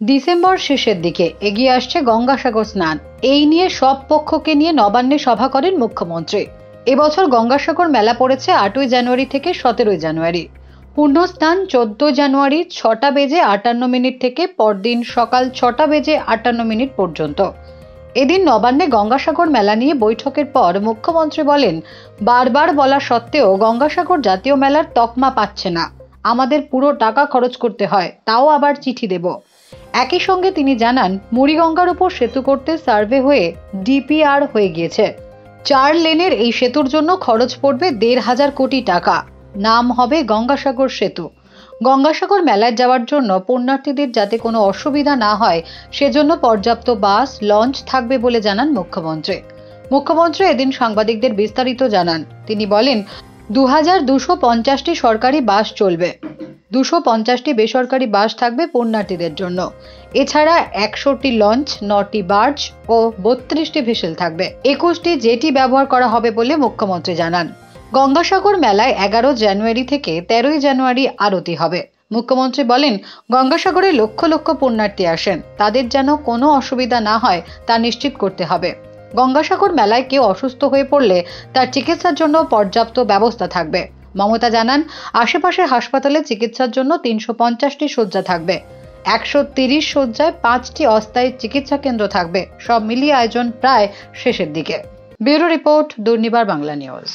December শেষের দিকে এগিয়ে আসছে গঙ্গাসাগর স্নান। এই নিয়ে সব পক্ষকে নিয়ে নবান্নে সভা করেন মুখ্যমন্ত্রী। এবছর গঙ্গাসাগর মেলা পড়েছে 8ই জানুয়ারি থেকে 17ই জানুয়ারি। পূর্ণ স্নান 14 জানুয়ারি 6:58 থেকে পরদিন সকাল 6:58 পর্যন্ত। এদিন নবান্নে গঙ্গাসাগর মেলা নিয়ে বৈঠকের পর মুখ্যমন্ত্রী বলেন, বারবার বলা সত্ত্বেও গঙ্গাসাগর জাতীয় মেলার তকমা পাচ্ছে না। আমাদের পুরো টাকা খরচ করতে হয়, তাও আবার চিঠি দেব। একই সঙ্গে তিনি জানান, মুড়িগঙ্গার উপর সেতু করতে সার্ভে হয়ে ডিপিআর হয়ে গিয়েছে। 4 লেনের এই সেতুর জন্য খরচ পড়বে 1,500 কোটি টাকা। নাম হবে গঙ্গাসাগর সেতু। গঙ্গাসাগর মেলায় যাওয়ার জন্য পুণ্যার্থীদের যাতে কোনো অসুবিধা না হয় সেজন্য পর্যাপ্ত বাস, লঞ্চ থাকবে বলে জানান মুখ্যমন্ত্রী। মুখ্যমন্ত্রী এদিন সাংবাদিকদের বিস্তারিত জানান। তিনি বলেন, 2250টি সরকারি বাস চলবে, 250টি বেসরকারি বাস থাকবে পুণ্যার্থীদের জন্য। এছাড়া 100টি লঞ্চ, 9টি বার্জ ও 32টি ভেসেল থাকবে। 21টি জেটি ব্যবহার করা হবে বলে মুখ্যমন্ত্রী জানান। গঙ্গাসাগর মেলায় 11 জানুয়ারি থেকে 13ই জানুয়ারি আরতি হবে। মুখ্যমন্ত্রী বলেন, গঙ্গাসাগরে লক্ষ লক্ষ পুণ্যার্থী আসেন, তাদের যেন কোনো অসুবিধা না হয় তা নিশ্চিত করতে হবে। গঙ্গাসাগর মেলায় কেউ অসুস্থ হয়ে পড়লে তার চিকিৎসার জন্য পর্যাপ্ত ব্যবস্থা থাকবে। মমতা জানান, আশেপাশের হাসপাতালে চিকিৎসার জন্য 350টি শয্যা থাকবে। 130 শয্যায় 5টি অস্থায়ী চিকিৎসা কেন্দ্র থাকবে। সব মিলিয়ে আয়োজন প্রায় শেষের দিকে। Bureau report, Durnibar Bangla news.